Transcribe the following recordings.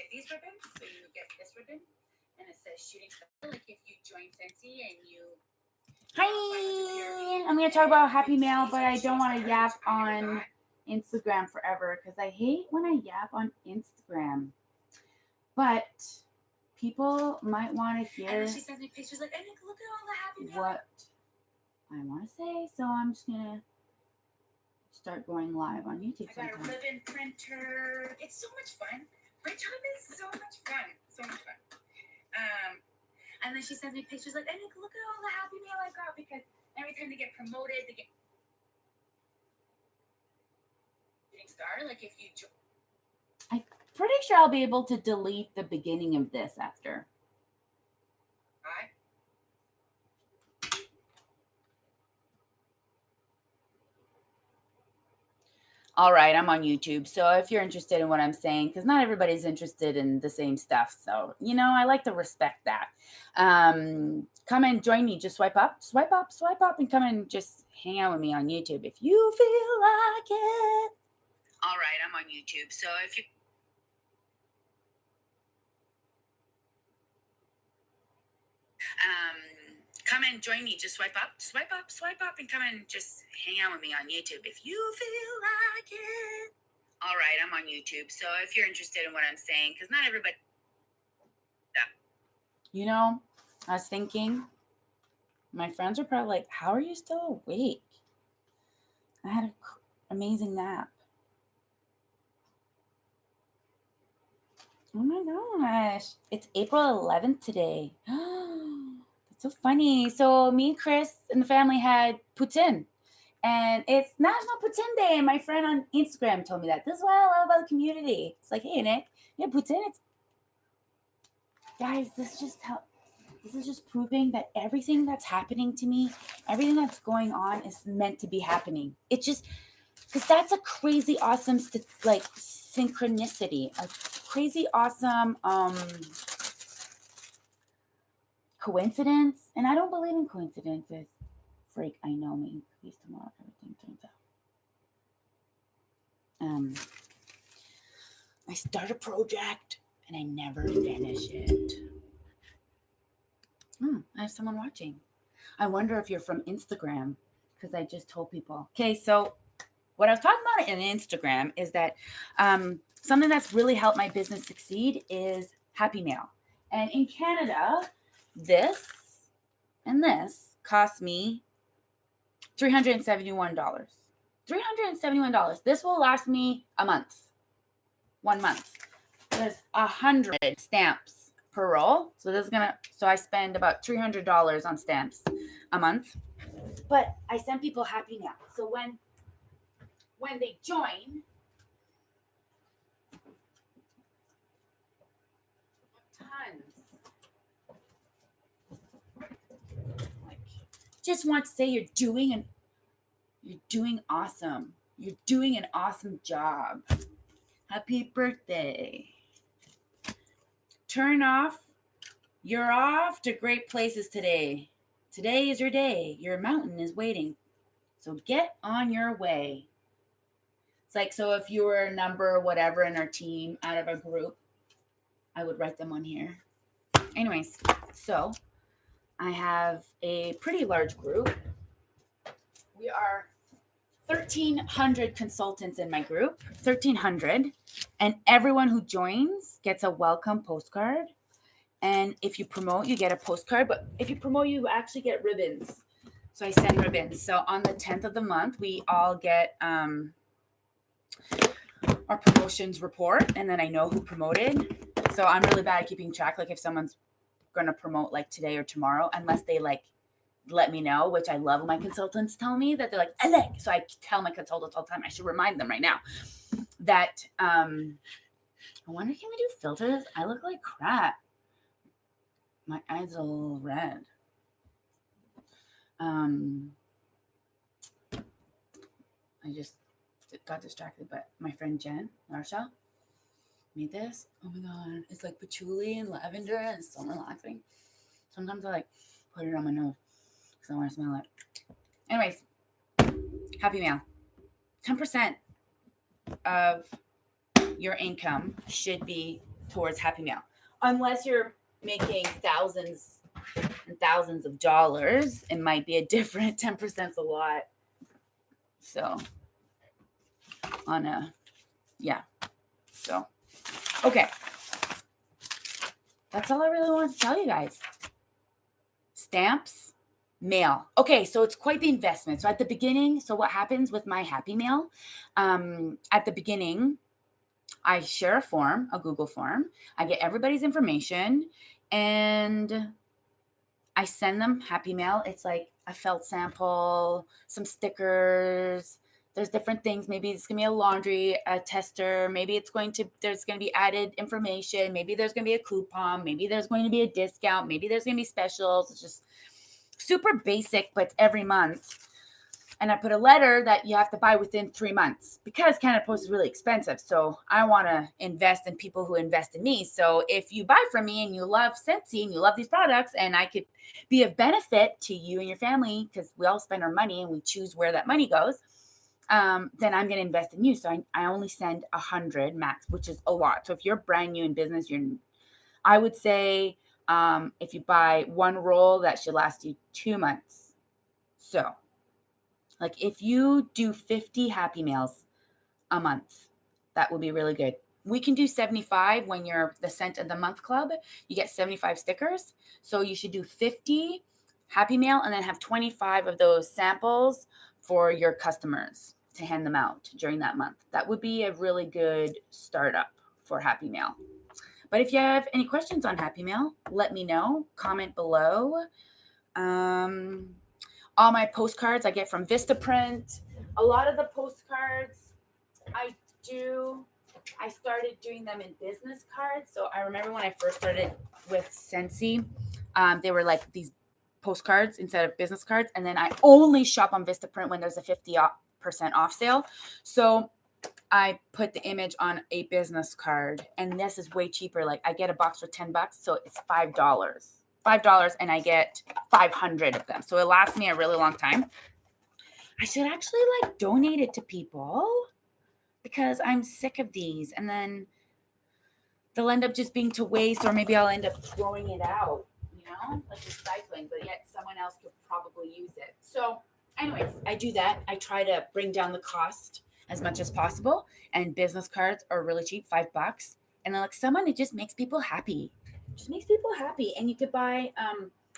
get these ribbons. So you get this ribbon, and it says Shooting Star. Like if you join Scentsy and you. Hi, I'm going to talk about Happy Mail, but I don't want to yap on Instagram forever because I hate when I yap on Instagram. But people might want to hear. And then she sends me pictures like, Nick, look at all the Happy Mail. What I want to say, so I'm just going to start going live on YouTube. I got a ribbon printer. It's so much fun. My job is so much fun. So much fun. And then she sends me pictures like, Nick, look at all the Happy Mail I got, because every time they get promoted, they get Shooting Star. Like if you I'm pretty sure I'll be able to delete the beginning of this after. All right, I'm on YouTube. So if you're interested in what I'm saying, because not everybody's interested in the same stuff. So, I like to respect that. Come and join me. Just swipe up, and come and just hang out with me on YouTube if you feel like it. All right, I'm on YouTube. So if you... come and join me. Just swipe up, and come and just hang out with me on YouTube if you feel like it. All right, I'm on YouTube. So if you're interested in what I'm saying, because not everybody... I was thinking, my friends are probably like, how are you still awake? I had an amazing nap. Oh my gosh. It's April 11th today. That's so funny. So me and Chris and the family had poutine. And it's National Poutine Day. And my friend on Instagram told me that. This is what I love about the community. It's like, hey, Nick, poutine. Guys, this is just proving that everything that's happening to me, everything that's going on is meant to be happening. It just, because that's a crazy awesome synchronicity, a crazy awesome coincidence. And I don't believe in coincidences. Freak, I know me. Please tomorrow everything turns out. I start a project and I never finish it. I have someone watching. I wonder if you're from Instagram, because I just told people. Okay, so what I was talking about in Instagram is that something that's really helped my business succeed is Happy Mail. And in Canada, this and this cost me $371. $371. This will last me a month. 1 month. There's 100 stamps per roll. So I spend about $300 on stamps a month. But I send people Happy Mail. So when they join, tons. Just want to say you're doing awesome. You're doing an awesome job. Happy birthday. Turn off. You're off to great places today. Today is your day. Your mountain is waiting. So get on your way. It's like, so if you were a number whatever in our team out of a group, I would write them on here. Anyways, so I have a pretty large group. We are 1,300 consultants in my group, 1,300. And everyone who joins gets a welcome postcard. And if you promote, you get a postcard. But if you promote, you actually get ribbons. So I send ribbons. So on the 10th of the month, we all get our promotions report. And then I know who promoted. So I'm really bad at keeping track. Like if someone's going to promote like today or tomorrow, unless they like let me know, which I love when my consultants tell me that they're like, Alec. So I tell my consultants all the time, I should remind them right now that I wonder, can we do filters? I look like crap. My eyes are a little red. I just got distracted, but my friend Jen Marsha made this. Oh my god, it's like patchouli and lavender and it's so relaxing. Sometimes I like put it on my nose because I want to smell it. Anyways, Happy Mail. 10% of your income should be towards Happy Meal. Unless you're making thousands and thousands of dollars, it might be a different 10%'s a lot. So so okay, that's all I really want to tell you guys. Stamps, mail. Okay, so it's quite the investment. So at the beginning, so what happens with my Happy Mail? At the beginning, I share a form, a Google form. I get everybody's information and I send them Happy Mail. It's like a felt sample, some stickers. There's different things. Maybe it's gonna be a laundry tester. Maybe there's gonna be added information. Maybe there's gonna be a coupon. Maybe there's going to be a discount. Maybe there's gonna be specials. It's just super basic, but it's every month. And I put a letter that you have to buy within 3 months because Canada Post is really expensive. So I want to invest in people who invest in me. So if you buy from me and you love Scentsy and you love these products and I could be of benefit to you and your family because we all spend our money and we choose where that money goes, then I'm going to invest in you. So I only send 100 max, which is a lot. So if you're brand new in business, I would say if you buy one roll, that should last you 2 months. So like if you do 50 Happy Meals a month, that would be really good. We can do 75 when you're the Scent of the Month Club. You get 75 stickers. So you should do 50 Happy Meal and then have 25 of those samples for your customers to hand them out during that month. That would be a really good startup for Happy Meal. But if you have any questions on Happy Meal, let me know. Comment below. All my postcards I get from Vistaprint. A lot of the postcards I started doing them in business cards. So I remember when I first started with Scentsy, they were like these postcards instead of business cards. And then I only shop on Vistaprint when there's a 50% off sale. So I put the image on a business card, and this is way cheaper. Like I get a box for $10, so it's $5, and I get 500 of them. So it lasts me a really long time. I should actually like donate it to people because I'm sick of these, and then they'll end up just being to waste, or maybe I'll end up throwing it out, like recycling, but yet someone else could probably use it. So anyways, I do that. I try to bring down the cost as much as possible, and business cards are really cheap, $5. And then like it just makes people happy. And you could buy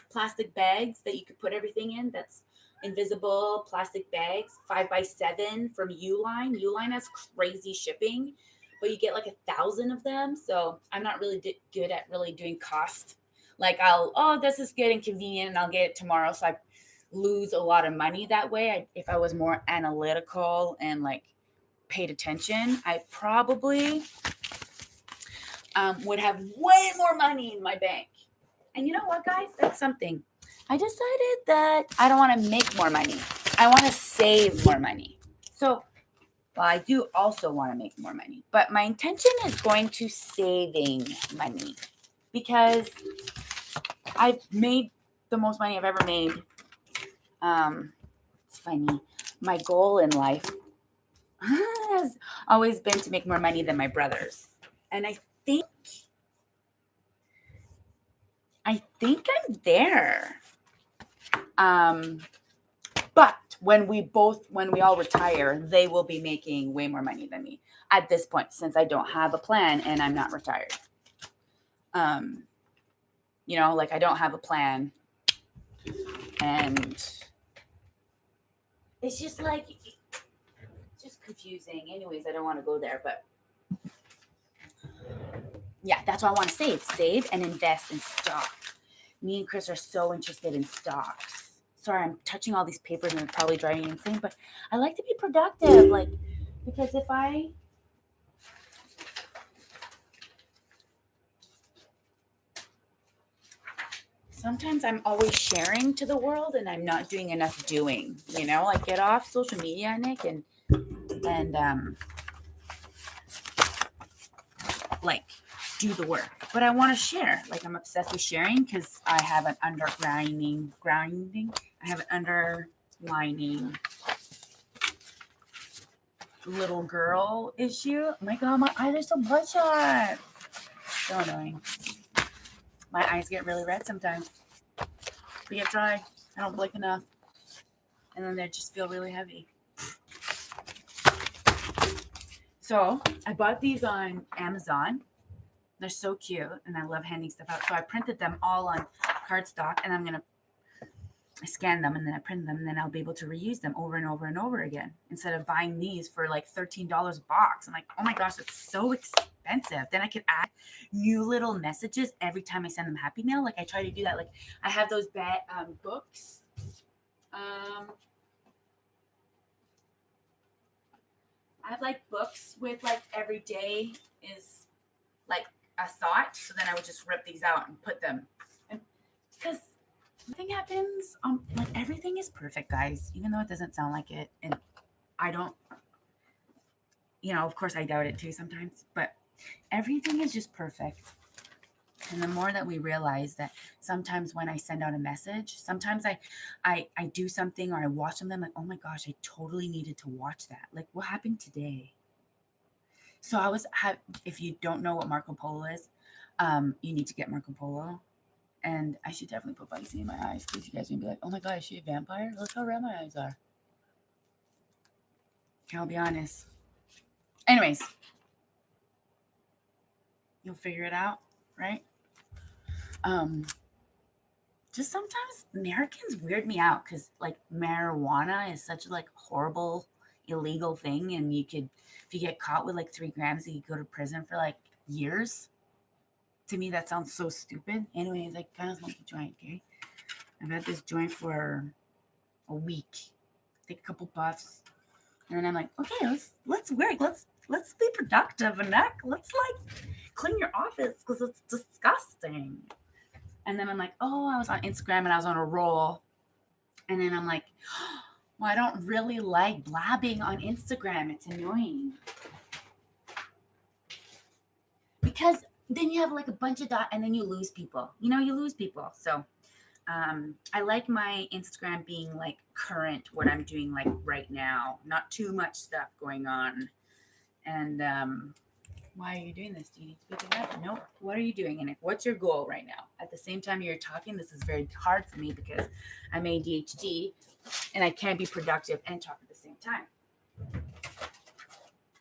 plastic bags that you could put everything in. That's invisible plastic bags, 5x7 from Uline. Uline has crazy shipping, but you get like 1,000 of them. So I'm not really good at really doing cost. Like this is good and convenient and I'll get it tomorrow. So I lose a lot of money that way. If I was more analytical and like paid attention, I probably would have way more money in my bank. And you know what, guys? That's something. I decided that I don't want to make more money. I want to save more money. So, I do also want to make more money. But my intention is going to saving money because I've made the most money I've ever made. It's funny. My goal in life has always been to make more money than my brothers. And I think I'm there. But when we all retire, they will be making way more money than me at this point, since I don't have a plan and I'm not retired. Like I don't have a plan, and it's just like, it's just confusing. Anyways, I don't want to go there, but yeah, that's why I want to save and invest in stock. Me and Chris are so interested in stocks. Sorry, I'm touching all these papers and it's probably driving me insane, but I like to be productive, because sometimes I'm always sharing to the world and I'm not doing enough doing, like get off social media, Nick, and like do the work. But I want to share. Like I'm obsessed with sharing because I have an underlining little girl issue. Oh my God, my eyes are so bloodshot. so annoying. My eyes get really red sometimes. They get dry. I don't blink enough. And then they just feel really heavy. So I bought these on Amazon. They're so cute, and I love handing stuff out. So I printed them all on cardstock, and I'm going to scan them, and then I print them, and then I'll be able to reuse them over and over and over again instead of buying these for like $13 a box. I'm like, oh my gosh, it's so expensive. Then I could add new little messages every time I send them Happy Mail. Like I try to do that. Like I have those books. I have like books with like every day is like a thought. So then I would just rip these out and put them. And because nothing happens, like everything is perfect, guys, even though it doesn't sound like it. And I don't, of course I doubt it too sometimes, but everything is just perfect. And the more that we realize that sometimes when I send out a message, sometimes I do something or I watch something, I'm like, oh my gosh, I totally needed to watch that. Like what happened today? So if you don't know what Marco Polo is, you need to get Marco Polo. And I should definitely put Vitamin in my eyes because you guys are going to be like, oh my God, is she a vampire? Look how red my eyes are. I'll be honest. Anyways, you'll figure it out, right? Just sometimes Americans weird me out because like marijuana is such a like horrible illegal thing, and if you get caught with like 3 grams, you go to prison for like years. To me, that sounds so stupid. Anyways, I kind of smoke a joint. Okay, I've had this joint for a week. Take a couple puffs, and then I'm like, okay, let's work. Let's be productive, and let's like clean your office because it's disgusting. And then I'm like, oh, I was on Instagram and I was on a roll. And then I'm like, well, I don't really like blabbing on Instagram. It's annoying. Because then you have like a bunch of dots and then you lose people. You lose people. So I like my Instagram being like current, what I'm doing like right now. Not too much stuff going on. And why are you doing this? Do you need to be doing that? Nope. What are you doing? And what's your goal right now? At the same time you're talking, this is very hard for me because I'm ADHD and I can't be productive and talk at the same time.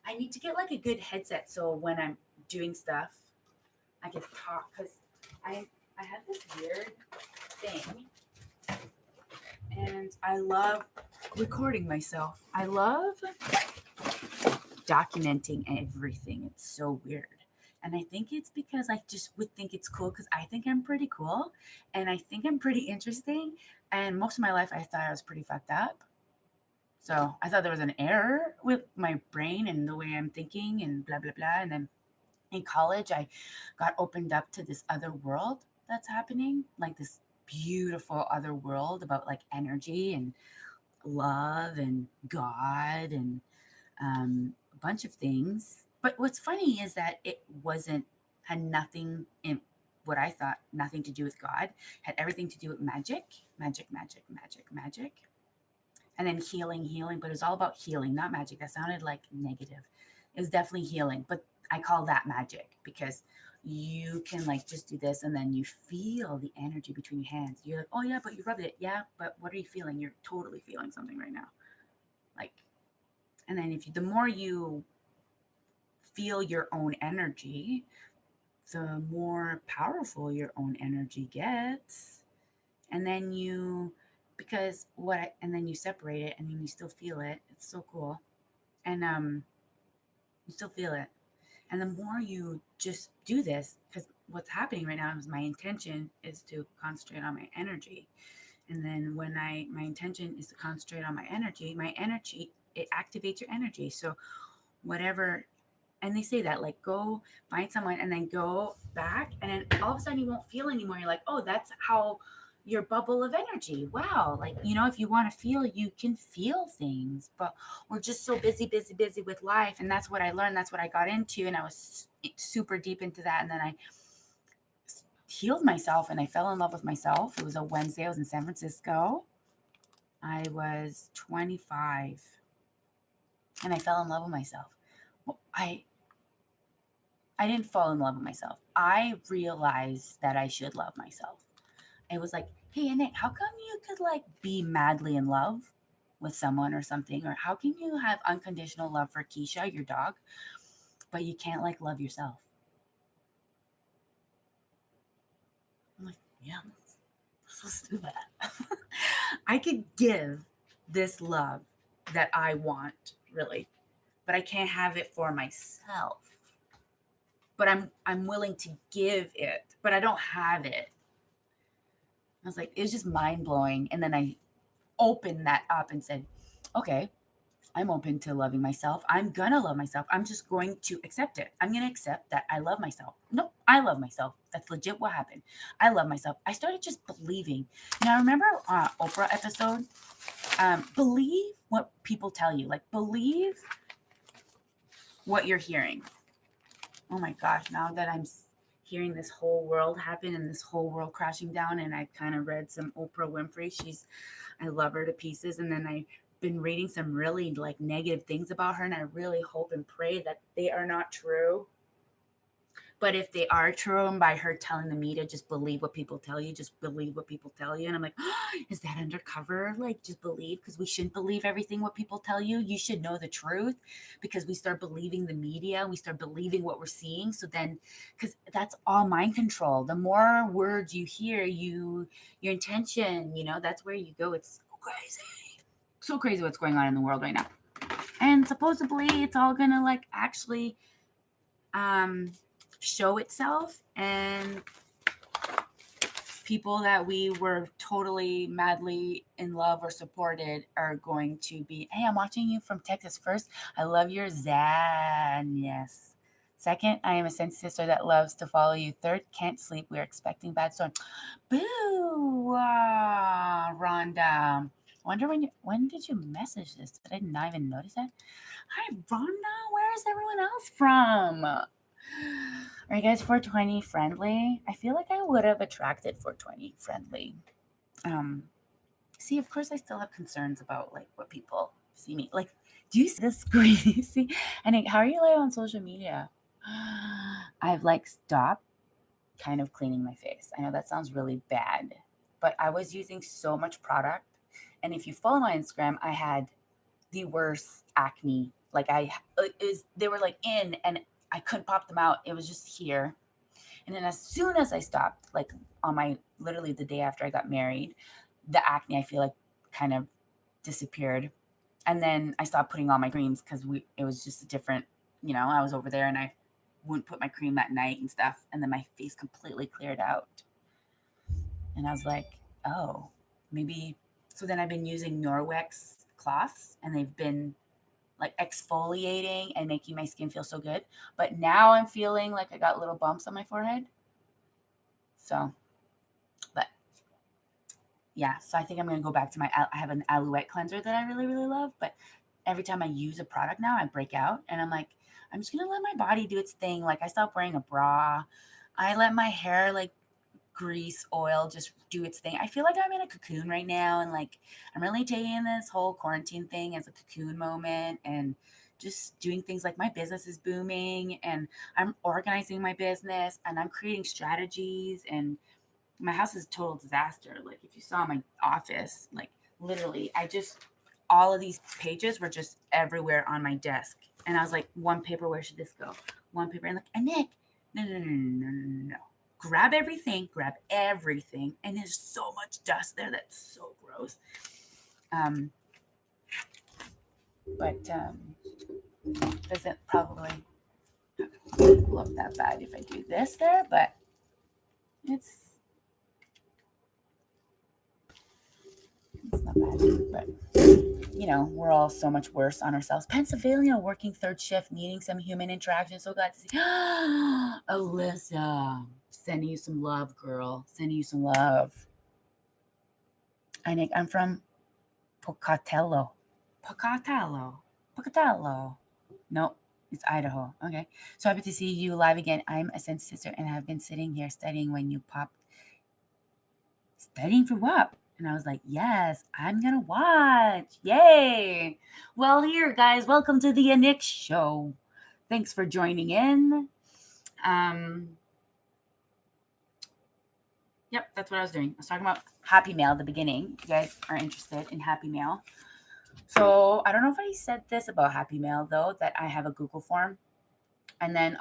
I need to get like a good headset so when I'm doing stuff, I can talk because I have this weird thing and I love recording myself. I love documenting everything. It's so weird. And I think it's because I just would think it's cool because I think I'm pretty cool and I think I'm pretty interesting. And most of my life, I thought I was pretty fucked up. So I thought there was an error with my brain and the way I'm thinking and blah, blah, blah. And then in college, I got opened up to this other world that's happening, like this beautiful other world about like energy and love and God and a bunch of things. But what's funny is that it had nothing in what I thought, nothing to do with God, had everything to do with magic. And then healing, but it was all about healing, not magic. That sounded like negative. It was definitely healing, but I call that magic because you can like just do this and then you feel the energy between your hands. You're like, oh yeah, but you rubbed it. Yeah, but what are you feeling? You're totally feeling something right now. Like, and then the more you feel your own energy, the more powerful your own energy gets. And then and then you separate it and then you still feel it. It's so cool. And you still feel it. And the more you just do this, because what's happening right now is my intention is to concentrate on my energy. And then when my intention is to concentrate on my energy, it activates your energy. So whatever, and they say that like go find someone and then go back and then all of a sudden you won't feel anymore. You're like, oh, that's how your bubble of energy. Wow. Like, if you want to feel, you can feel things, but we're just so busy with life. And that's what I learned. That's what I got into. And I was super deep into that. And then I healed myself and I fell in love with myself. It was a Wednesday. I was in San Francisco. I was 25 and I fell in love with myself. I I didn't fall in love with myself. I realized that I should love myself. It was like, hey, Nick, how come you could like be madly in love with someone or something? Or how can you have unconditional love for Keisha, your dog, but you can't like love yourself? I'm like, yeah, let's do that. I could give this love that I want, really, but I can't have it for myself. But I'm willing to give it, but I don't have it. I was like, it was just mind blowing. And then I opened that up and said, okay, I'm open to loving myself. I'm gonna love myself. I'm just going to accept it. I'm gonna accept that I love myself. No, I love myself. That's legit what happened. I love myself. I started just believing. Now, remember Oprah episode? Believe what people tell you. Like, believe what you're hearing. Oh my gosh, now that I'm hearing this whole world happen and this whole world crashing down, and I kind of read some Oprah Winfrey. I love her to pieces. And then I've been reading some really like negative things about her, and I really hope and pray that they are not true. But if they are true, and by her telling the media, just believe what people tell you, just believe what people tell you. And I'm like, oh, is that undercover? Like, just believe, because we shouldn't believe everything what people tell you. You should know the truth, because we start believing the media and we start believing what we're seeing. So then, because that's all mind control. The more words you hear, your intention, that's where you go. It's so crazy what's going on in the world right now. And supposedly it's all gonna like actually show itself, and people that we were totally madly in love or supported are going to be, hey, I'm watching you from Texas. First, I love your Zan. Yes. Second, I am a sense sister that loves to follow you. Third, can't sleep. We're expecting bad storm. Boo, Rhonda. Wonder when did you message this? Did I not even notice that? Hi, Rhonda. Where is everyone else from? Are you guys 420 friendly? I feel like I would have attracted 420 friendly. See, of course, I still have concerns about like what people see me like. Do you see this crazy? And how are you like on social media? I've like stopped kind of cleaning my face. I know that sounds really bad, but I was using so much product. And if you follow my Instagram, I had the worst acne. Like they were like in, and I couldn't pop them out. It was just here. And then as soon as I stopped, like on my literally the day after I got married, the acne I feel like kind of disappeared. And then I stopped putting on my creams because it was just a different, I was over there and I wouldn't put my cream that night and stuff. And then my face completely cleared out. And I was like, oh, maybe. So then I've been using Norwex cloths, and they've been like exfoliating and making my skin feel so good. But now I'm feeling like I got little bumps on my forehead. So, but yeah, so I think I'm going to go back to I have an Alouette cleanser that I really, really love. But every time I use a product now, I break out, and I'm like, I'm just going to let my body do its thing. Like I stopped wearing a bra. I let my hair like grease oil just do its thing. I feel like I'm in a cocoon right now, and like I'm really taking this whole quarantine thing as a cocoon moment, and just doing things like my business is booming, and I'm organizing my business, and I'm creating strategies, and my house is a total disaster. Like if you saw my office, like literally all of these pages were just everywhere on my desk, and I was like, one paper, where should this go? One paper, and like, and Nick, no. Grab everything, and there's so much dust there that's so gross. But doesn't probably look that bad if I do this there, but it's not bad. But we're all so much worse on ourselves. Pennsylvania, working third shift, needing some human interaction. So glad to see Alyssa. Sending you some love, girl. Sending you some love. I'm from Pocatello. No, it's Idaho. Okay. So happy to see you live again. I'm a sense sister, and I've been sitting here studying when you popped. Studying for what? And I was like, yes, I'm going to watch. Yay. Well, here, guys, welcome to the Anik Show. Thanks for joining in. Yep, that's what I was doing. I was talking about Happy Mail at the beginning. You guys are interested in Happy Mail. So I don't know if I said this about Happy Mail though, that I have a Google form, and then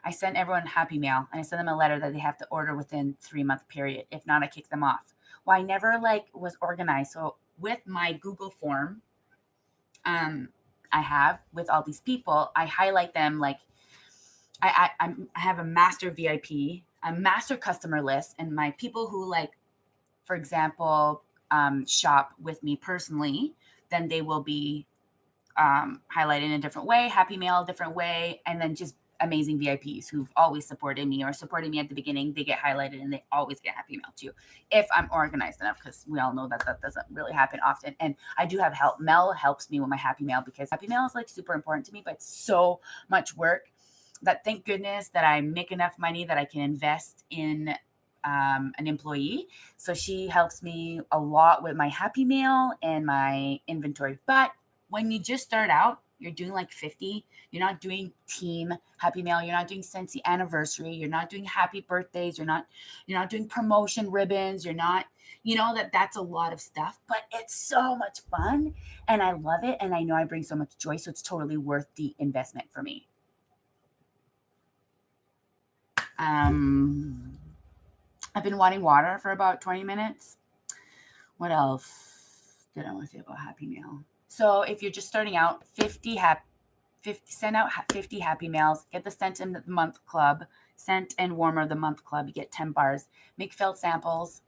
I send everyone Happy Mail, and I send them a letter that they have to order within 3-month period. If not, I kick them off. Well, I never was organized. So with my Google form, I have with all these people, I highlight them like I have a master VIP, a master customer list, and my people who for example, shop with me personally, then they will be highlighted in a different way, Happy Mail, different way, and then just amazing VIPs who've always supported me or supported me at the beginning, they get highlighted and they always get Happy Mail too, if I'm organized enough, because we all know that that doesn't really happen often. And I do have help. Mel helps me with my Happy Mail because Happy Mail is super important to me, but it's so much work that thank goodness that I make enough money that I can invest in an employee. So she helps me a lot with my Happy Mail and my inventory. But when you just start out, you're doing 50. You're not doing team Happy Mail. You're not doing Scentsy anniversary. You're not doing happy birthdays. You're not doing promotion ribbons. You're not, that's a lot of stuff, but it's so much fun and I love it. And I know I bring so much joy. So it's totally worth the investment for me. I've been wanting water for about 20 minutes. What else did I want to say about Happy Mail? So if you're just starting out, 50 send out 50 Happy Mails. Get the Scent in the Month Club, Scent and Warmer of the Month Club. You get 10 bars. Make felt samples.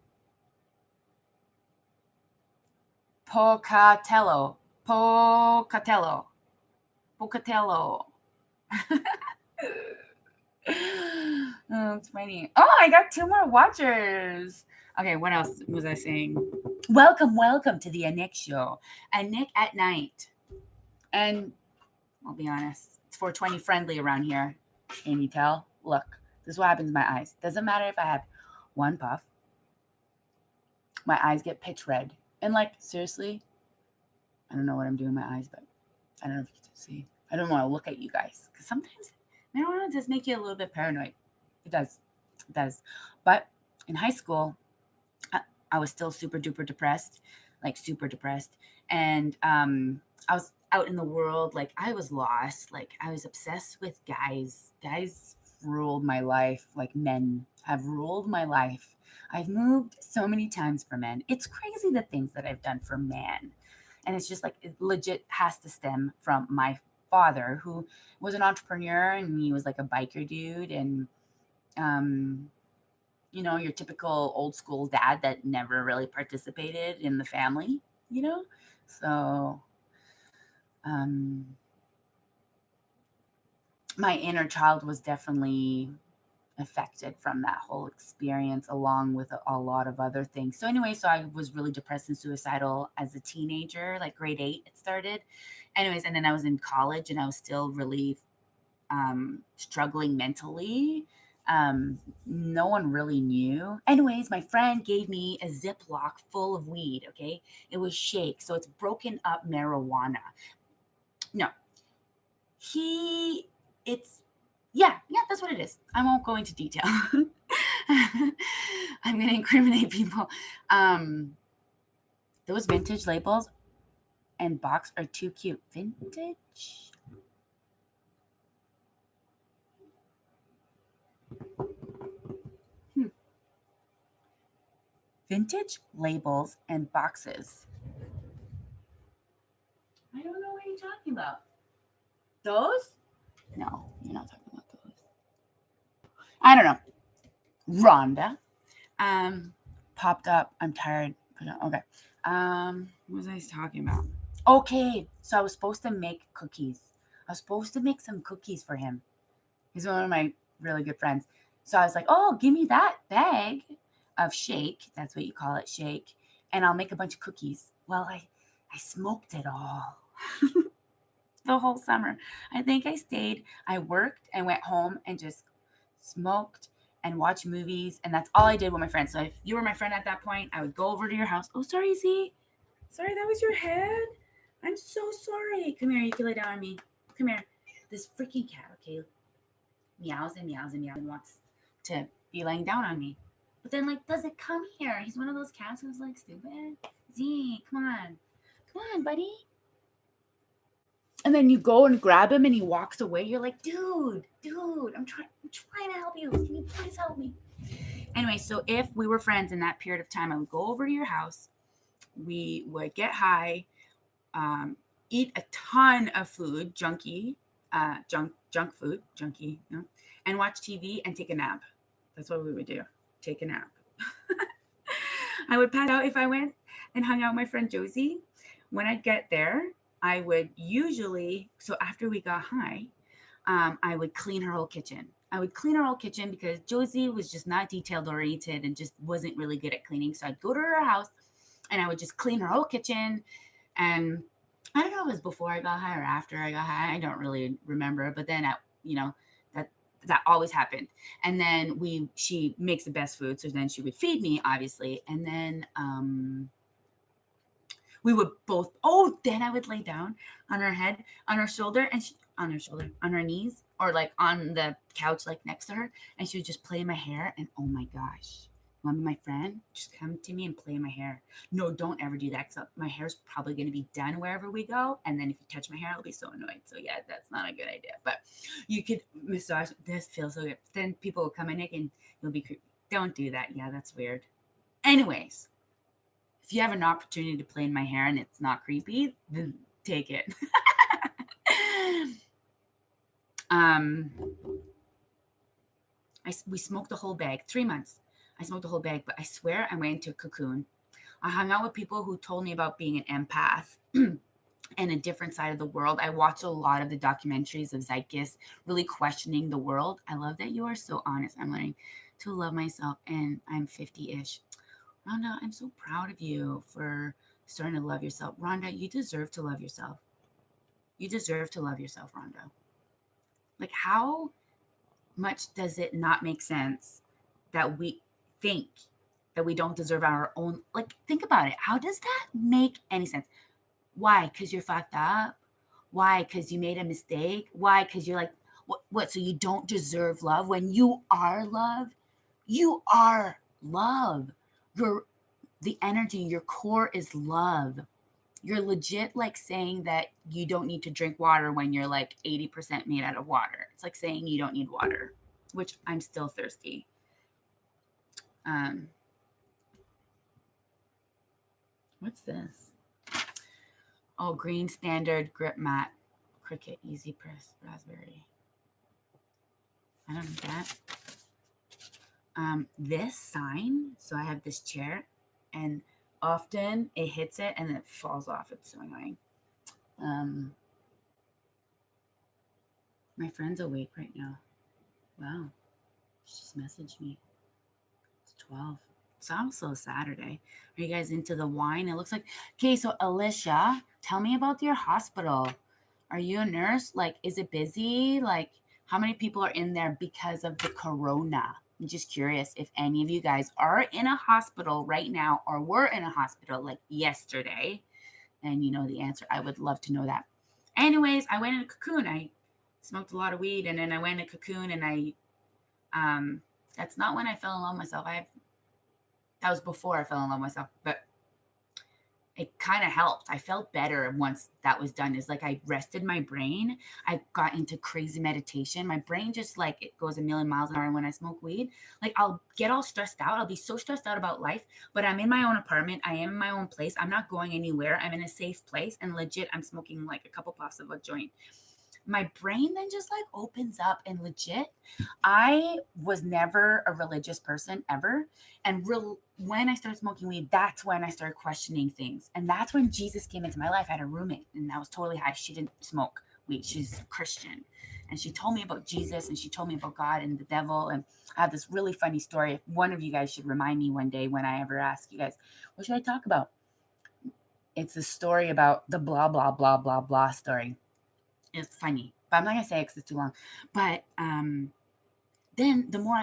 Pocatello. Oh, it's funny. Oh, I got 2 more watchers. Okay, what else was I saying? Welcome to the Anik Show. Anik at night. And I'll be honest, it's 420 friendly around here. Can you tell? Look, this is what happens to my eyes. Doesn't matter if I have one puff. My eyes get pitch red. And seriously, I don't know what I'm doing with my eyes, but I don't know if you can see. I don't want to look at you guys. Because sometimes marijuana does make you a little bit paranoid. It does. It does. But in high school, I was still super duper depressed, super depressed. And I was out in the world, I was lost. I was obsessed with guys. Guys ruled my life. Men have ruled my life. I've moved so many times for men. It's crazy the things that I've done for men. And it's just it legit has to stem from my father, who was an entrepreneur, and he was a biker dude. And your typical old school dad that never really participated in the family, So, my inner child was definitely affected from that whole experience, along with a lot of other things. So anyway, so I was really depressed and suicidal as a teenager, grade 8 it started. Anyways, and then I was in college and I was still really struggling mentally. No one really knew. Anyways, my friend gave me a Ziploc full of weed. Okay, it was shake, so it's broken up marijuana. No, it's yeah, that's what it is. I won't go into detail. I'm gonna incriminate people. Those vintage labels and box are too cute. Vintage. Vintage labels and boxes. I don't know what you're talking about. Those? No, you're not talking about those. I don't know. Rhonda. Popped up. I'm tired. Okay. What was I talking about? Okay. So I was supposed to make cookies. I was supposed to make some cookies for him. He's one of my really good friends. So I was like, oh, give me that bag of shake. That's what you call it, shake. And I'll make a bunch of cookies. Well, I smoked it all. The whole summer. I think I worked and went home and just smoked and watched movies. And that's all I did with my friends. So if you were my friend at that point, I would go over to your house. Oh, sorry, Z. Sorry, that was your head. I'm so sorry. Come here. You can lay down on me. Come here. This freaking cat, okay? meows and meows and meows and wants to be laying down on me. But then, like, does it come here? He's one of those cats who's like, stupid. Z, come on. Come on, buddy. And then you go and grab him and he walks away. You're like, dude, I'm trying to help you. Can you please help me? Anyway, so if we were friends in that period of time, I would go over to your house. We would get high, eat a ton of food, junk food, and watch TV and take a nap. That's what we would do. Take a nap. I would pass out if I went and hung out with my friend Josie. When I'd get there, I would usually, so after we got high, I would clean her whole kitchen. I would clean her whole kitchen because Josie was just not detailed oriented and just wasn't really good at cleaning. So I'd go to her house and I would just clean her whole kitchen. And I don't know if it was before I got high or after I got high. I don't really remember. But then, that always happened. And then she makes the best food. So then she would feed me, obviously. And then we would both, then I would lay down on her head, on her shoulder, and on her knees, or like on the couch, like next to her. And she would just play my hair. And oh my gosh, want to be my friend? Just come to me and play my hair. No, don't ever do that, because my hair's probably going to be done wherever we go. And then if you touch my hair, I'll be so annoyed. So yeah, that's not a good idea. But you could massage. This feels so good. Then people will come in and you'll be creepy. Don't do that. Yeah, that's weird. Anyways, if you have an opportunity to play in my hair and it's not creepy, then take it. We smoked the whole bag, 3 months. I smoked the whole bag, but I swear I went into a cocoon. I hung out with people who told me about being an empath and a different side of the world. I watched a lot of the documentaries of Zeitgeist, really questioning the world. I love that you are so honest. I'm learning to love myself, and I'm 50-ish. Rhonda, I'm so proud of you for starting to love yourself. Rhonda, you deserve to love yourself. You deserve to love yourself, Rhonda. Like, how much does it not make sense that we think that we don't deserve our own? Like, think about it. How does that make any sense? Why? Because you're fucked up? Why? Because you made a mistake? Why? Because you're like, what? So you don't deserve love when you are love? You are love. The energy, your core is love. You're legit like saying that you don't need to drink water when you're like 80% made out of water. It's like saying you don't need water, which I'm still thirsty. What's this? Oh, green standard grip mat, Cricut easy press raspberry. I don't know that. This sign. So I have this chair, and often it hits it and then it falls off. It's so annoying. My friend's awake right now. Wow. She just messaged me. It's 12. It's also Saturday. Are you guys into the wine? It looks like. Okay, so Alicia, tell me about your hospital. Are you a nurse? Like, is it busy? Like, how many people are in there because of the corona? I'm just curious if any of you guys are in a hospital right now or were in a hospital like yesterday. And you know the answer. I would love to know that. Anyways, I went in a cocoon. I smoked a lot of weed, and then I went in a cocoon, and that's not when I fell in love with myself. That was before I fell in love with myself, but it kind of helped. I felt better once that was done. It's like I rested my brain. I got into crazy meditation. My brain just like it goes a million miles an hour. And when I smoke weed, like I'll get all stressed out. I'll be so stressed out about life, but I'm in my own apartment. I am in my own place. I'm not going anywhere. I'm in a safe place, and legit, I'm smoking like a couple puffs of a joint. My brain then just like opens up, and legit, I was never a religious person ever. And when I started smoking weed, that's when I started questioning things. And that's when Jesus came into my life. I had a roommate, and I was totally high. She didn't smoke weed. She's a Christian. And she told me about Jesus, and she told me about God and the devil. And I have this really funny story. If one of you guys should remind me one day when I ever ask you guys, what should I talk about? It's a story about the blah, blah, blah, blah, blah story. It's funny, but I'm not gonna say it because it's too long. But then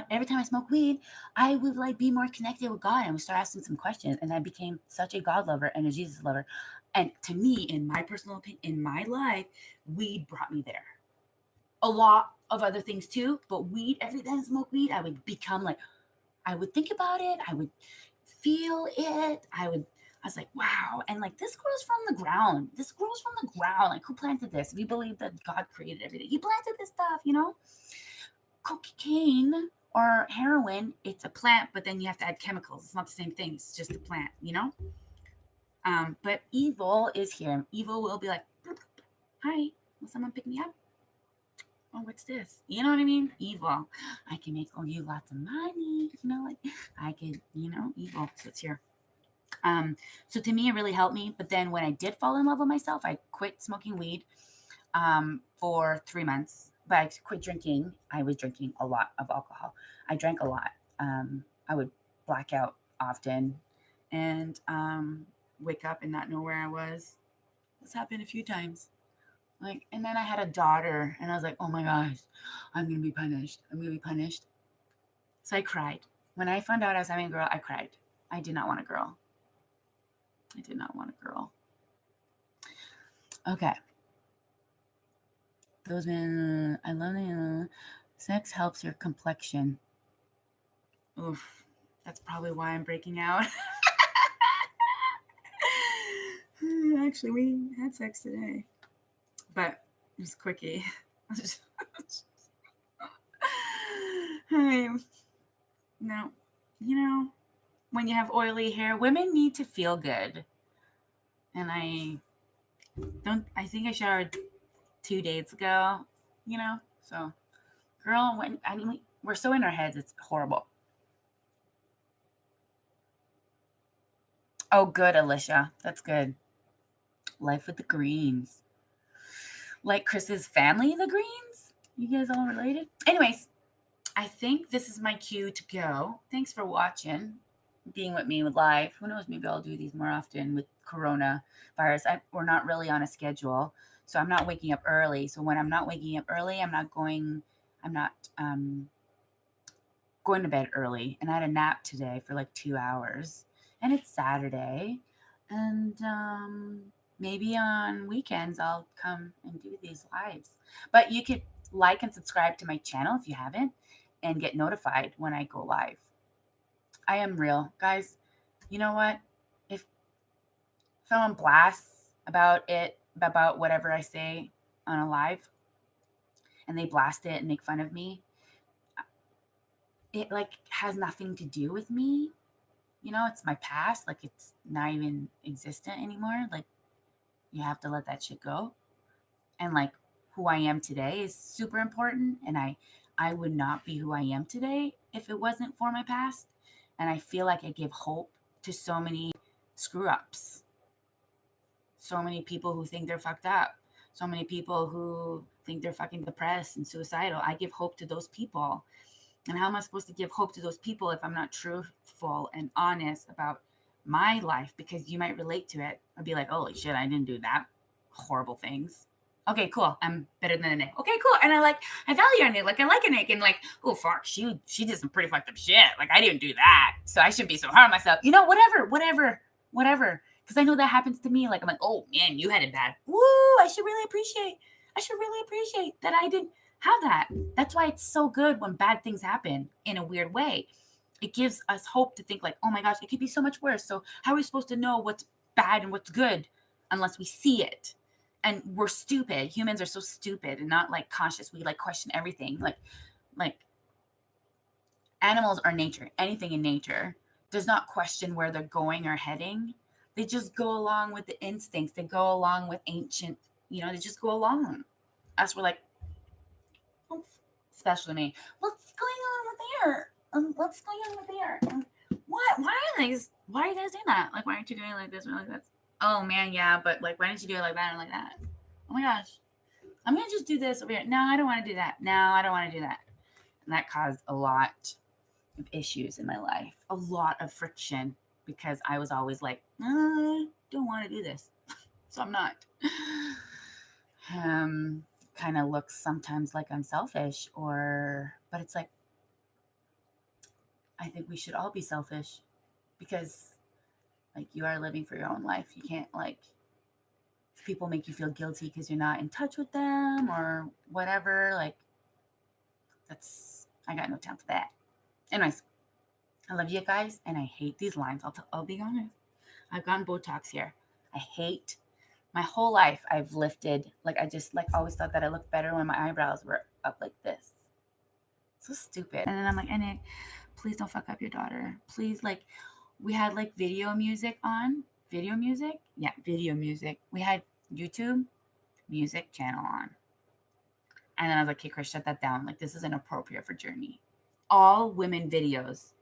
every time I smoke weed, I would like be more connected with God, and would start asking some questions, and I became such a God lover and a Jesus lover. And to me, in my personal opinion, in my life, weed brought me there a lot of other things too, but weed, every time I smoke weed, I would become like, I would think about it, I would feel it, I was like, wow. And like, this grows from the ground. This grows from the ground. Like, who planted this? If you believe that God created everything, He planted this stuff, you know? Cocaine or heroin, it's a plant, but then you have to add chemicals. It's not the same thing. It's just a plant, you know? But evil is here. Evil will be like, hi, will someone pick me up? Oh, what's this? You know what I mean? Evil. I can make you lots of money. You know, like I could, evil. So it's here. So to me, it really helped me. But then when I did fall in love with myself, I quit smoking weed for 3 months. But I quit drinking. I was drinking a lot of alcohol. I drank a lot. I would black out often and wake up and not know where I was. This happened a few times. Like, and then I had a daughter, and I was like, oh my gosh, I'm gonna be punished. I'm gonna be punished. So I cried. When I found out I was having a girl, I cried. I did not want a girl. I did not want a girl. Okay. Those men, I love it. Sex helps your complexion. Oof. That's probably why I'm breaking out. Actually, we had sex today. But it was quickie. No, when you have oily hair, women need to feel good. And I think I showered 2 days ago, so girl, we're so in our heads, it's horrible. Oh, good, Alicia. That's good. Life with the Greens. Like Chris's family, the Greens? You guys all related? Anyways, I think this is my cue to go. Thanks for watching, being with me with live. Who knows? Maybe I'll do these more often with coronavirus. We're not really on a schedule, so I'm not waking up early. So when I'm not waking up early, I'm not going to bed early. And I had a nap today for like 2 hours, and it's Saturday, and maybe on weekends I'll come and do these lives. But you could like and subscribe to my channel if you haven't, and get notified when I go live. I am real, guys. You know what? If someone blasts about whatever I say on a live, and they blast it and make fun of me, it like has nothing to do with me. It's my past. Like, it's not even existent anymore. Like, you have to let that shit go. And like, who I am today is super important, and I would not be who I am today if it wasn't for my past. And I feel like I give hope to so many screw ups, so many people who think they're fucked up, so many people who think they're fucking depressed and suicidal. I give hope to those people. And how am I supposed to give hope to those people if I'm not truthful and honest about my life? Because you might relate to it. I'd be like, holy shit, I didn't do that horrible things. Okay, cool. I'm better than Nick. Okay, cool. And I value Nick. Like, I like a Nick. And like, oh fuck, she did some pretty fucked up shit. Like, I didn't do that, so I shouldn't be so hard on myself. Whatever. Because I know that happens to me. Like, I'm like, oh man, you had it bad. Woo! I should really appreciate that I didn't have that. That's why it's so good when bad things happen in a weird way. It gives us hope to think like, oh my gosh, it could be so much worse. So how are we supposed to know what's bad and what's good unless we see it? And we're stupid. Humans are so stupid and not like conscious. We like question everything. Like animals are nature. Anything in nature does not question where they're going or heading. They just go along with the instincts. They go along with ancient, they just go along. Us, we're like, especially me. What's going on with there? What's going on with there? What? Why are you guys doing that? Like, why aren't you doing it like this or like that? Oh man, yeah, but like, why didn't you do it like that or like that? Oh my gosh, I'm gonna just do this over here. No, I don't want to do that. No, I don't want to do that. And that caused a lot of issues in my life, a lot of friction, because I was always like, I don't want to do this, so I'm not. Kind of looks sometimes like I'm selfish, but it's like, I think we should all be selfish, because like, you are living for your own life. You can't, like, if people make you feel guilty because you're not in touch with them or whatever, like, I got no time for that. Anyways, I love you guys, and I hate these lines. I'll be honest. I've gotten Botox here. I hate my whole life. I've lifted, I just always thought that I looked better when my eyebrows were up like this. So stupid. And then I'm like, Nick, please don't fuck up your daughter. Please, we had video music on. Video music? Yeah, video music. We had YouTube music channel on. And then I was like, okay, Chris, shut that down. This is inappropriate for Journey. All women videos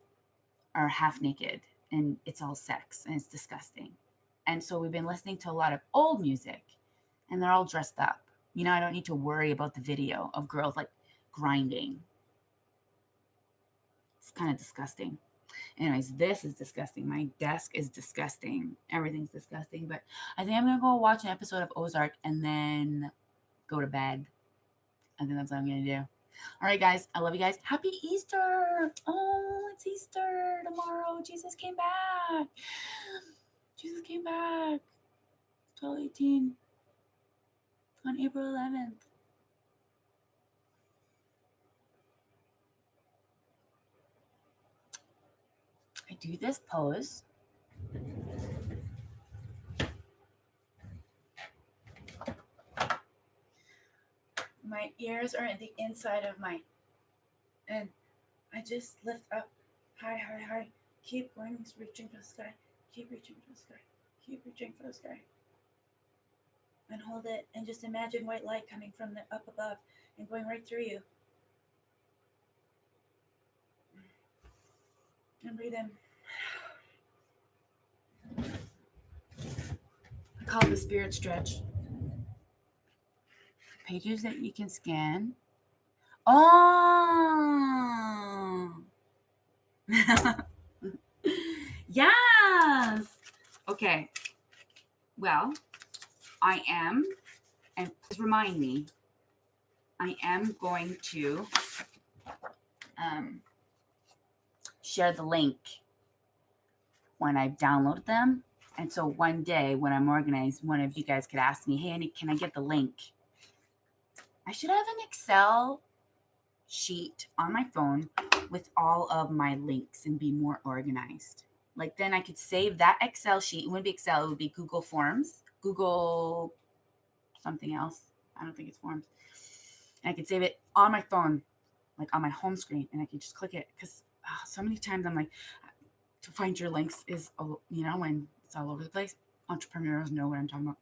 are half naked and it's all sex and it's disgusting. And so we've been listening to a lot of old music and they're all dressed up. I don't need to worry about the video of girls grinding. It's kind of disgusting. Anyways, this is disgusting. My desk is disgusting. Everything's disgusting. But I think I'm going to go watch an episode of Ozark and then go to bed. I think that's what I'm going to do. All right, guys. I love you guys. Happy Easter. Oh, it's Easter tomorrow. Jesus came back. Jesus came back. 12/18 on April 11th. I do this pose. My ears are in the inside of and I just lift up, high, high, high. Keep going, reaching for the sky. Keep reaching for the sky. Keep reaching for the sky. And hold it, and just imagine white light coming from the up above and going right through you. And breathe in. I call it the spirit stretch. Pages that you can scan. Oh! Yes! Okay. Well, I am, and please remind me, I am going to share the link when I've downloaded them. And so one day when I'm organized, one of you guys could ask me, hey, Annie, can I get the link? I should have an Excel sheet on my phone with all of my links and be more organized. Then I could save that Excel sheet. It wouldn't be Excel. It would be Google Forms, Google something else. I don't think it's Forms. And I could save it on my phone, on my home screen, and I could just click it. Because so many times I'm like, to find your links is, when it's all over the place. Entrepreneurs know what I'm talking about.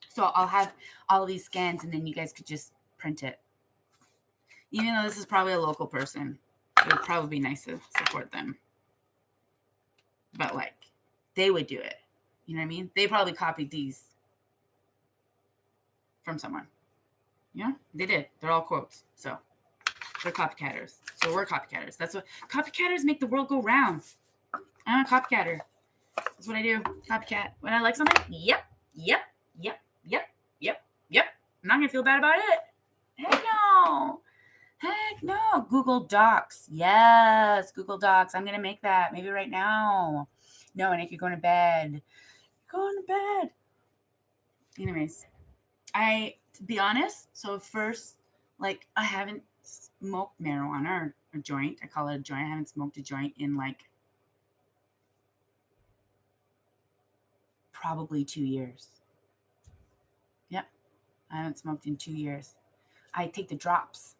So I'll have all of these scans, and then you guys could just print it. Even though this is probably a local person, it would probably be nice to support them. But they would do it. You know what I mean? They probably copied these from someone. Yeah, they did. They're all quotes. So they're copycatters. So we're copycatters. That's what copycatters make the world go round. I'm a copycatter. That's what I do. Copycat. When I like something, yep. I'm not gonna feel bad about it. Heck no. Google Docs. Yes, Google Docs. I'm gonna make that maybe right now. No, and if you're going to bed, Anyways, to be honest, so first, I haven't smoked marijuana or a joint. I call it a joint. I haven't smoked a joint in probably 2 years. Yep. I haven't smoked in 2 years. I take the drops.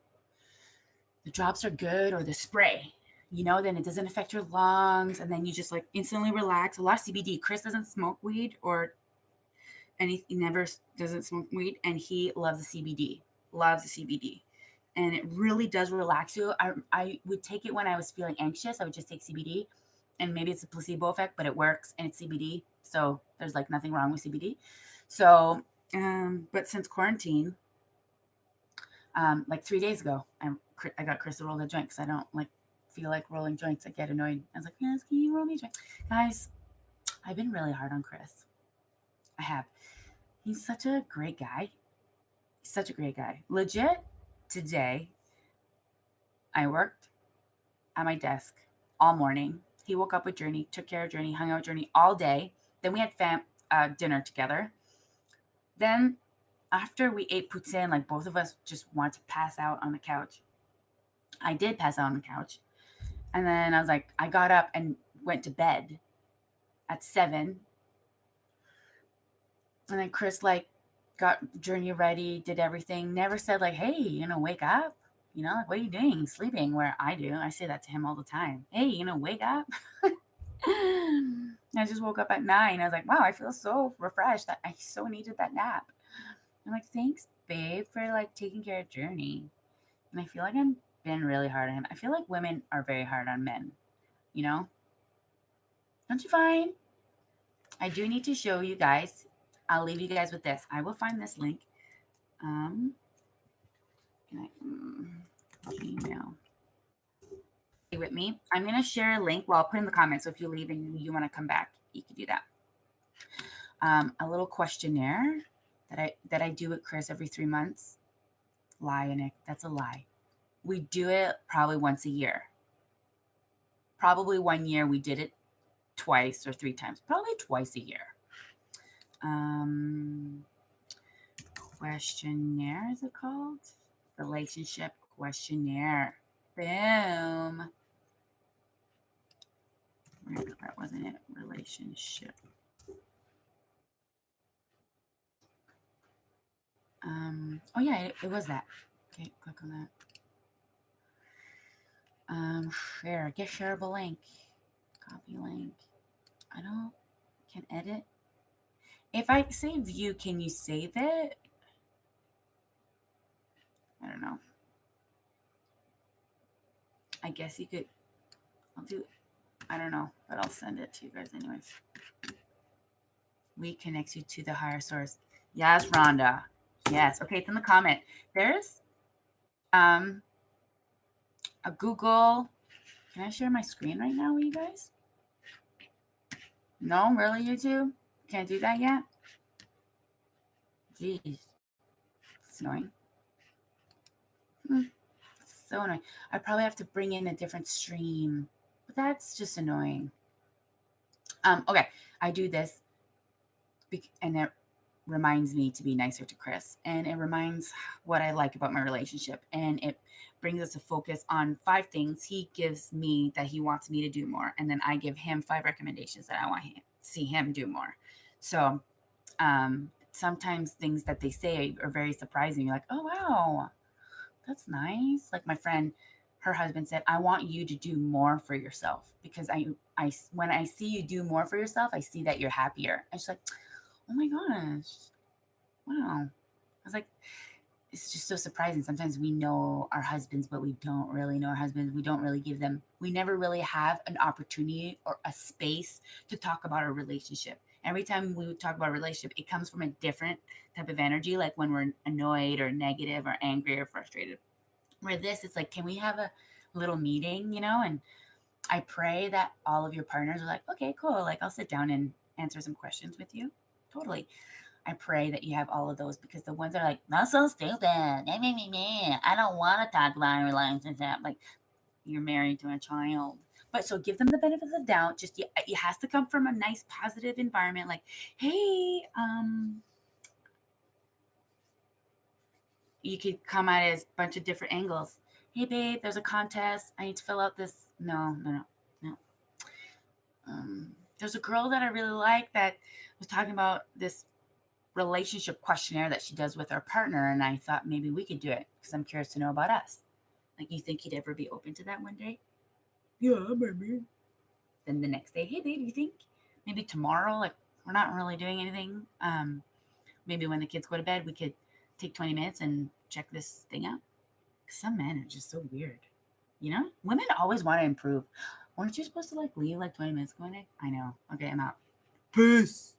The drops are good, or the spray. Then it doesn't affect your lungs, and then you just instantly relax. A lot of CBD. Chris doesn't smoke weed, and he never doesn't smoke weed, and he loves the CBD. And it really does relax you. I would take it when I was feeling anxious. I would just take CBD, and maybe it's a placebo effect, but it works, and it's CBD. So there's nothing wrong with CBD. So, but since quarantine, 3 days ago, I got Chris to roll the joint because I don't feel like rolling joints. I get annoyed. I was like, yes, can you roll me a joint? Guys, I've been really hard on Chris. I have. He's such a great guy. Legit, today, I worked at my desk all morning. He woke up with Journey, took care of Journey, hung out with Journey all day. Then we had dinner together. Then after we ate poutine, both of us just wanted to pass out on the couch. I did pass out on the couch. And then I was like, I got up and went to bed at 7. And then Chris like got Journey ready, did everything, never said like, hey, wake up. Like, what are you doing? Sleeping, where I do. I say that to him all the time. Hey, wake up. I just woke up at 9. I was like, wow, I feel so refreshed. I so needed that nap. I'm like, thanks, babe, for like taking care of Journey. And I feel like I'm been really hard on him. I feel like women are very hard on men, you know? Don't you find? I do need to show you guys. I'll leave you guys with this. I will find this link. Can I Gmail. Stay with me. I'm gonna share a link. Well, I'll put in the comments. So if you leave and you want to come back, you can do that. A little questionnaire that I do with Chris every 3 months. Lie, Nick. That's a lie. We do it probably once a year. Probably 1 year we did it twice or 3 times. Probably twice a year. Questionnaire, is it called? Relationship questionnaire. Boom. That wasn't it. Relationship. Oh yeah, it was that. Okay, click on that. Share. Get shareable link. Copy link. Can edit. If I say view, can you save it? I don't know. I guess you could. I don't know, but I'll send it to you guys anyways. We connect you to the higher source. Yes, Rhonda. Yes. Okay, it's in the comment. There's a Google. Can I share my screen right now with you guys? No, really, YouTube? Can't do that yet? Jeez. It's annoying. So annoying. I probably have to bring in a different stream, but that's just annoying. Okay, I do this, and it reminds me to be nicer to Chris, and it reminds what I like about my relationship, and it brings us to focus on 5 things he gives me that he wants me to do more, and then I give him 5 recommendations that I want to see him do more. So sometimes things that they say are very surprising. You're like, oh wow, that's nice. Like my friend, her husband said, I want you to do more for yourself, because I when I see you do more for yourself, I see that you're happier. And she's like, oh my gosh, wow. I was like, it's just so surprising. Sometimes we know our husbands, but we don't really know our husbands. We don't really give them, we never really have an opportunity or a space to talk about our relationship. Every time we would talk about a relationship, it comes from a different type of energy, like when we're annoyed or negative or angry or frustrated. Where this, it's like, can we have a little meeting, And I pray that all of your partners are like, okay, cool. Like, I'll sit down and answer some questions with you. Totally. I pray that you have all of those, because the ones that are like, that's so stupid. I don't want to talk about a relationship. Like, you're married to a child. But so give them the benefit of the doubt. Just it has to come from a nice, positive environment. Like, hey, you could come at it as a bunch of different angles. Hey, babe, there's a contest. I need to fill out this. No. There's a girl that I really like that was talking about this relationship questionnaire that she does with our partner, and I thought maybe we could do it because I'm curious to know about us. Like, you think he'd ever be open to that one day? Yeah, maybe. Then the next day, hey babe, you think maybe tomorrow, like we're not really doing anything, maybe when the kids go to bed, we could take 20 minutes and check this thing out? Some men are just so weird. Women always want to improve. Weren't you supposed to like leave like 20 minutes ago, Nick? I know. Okay, I'm out. Peace.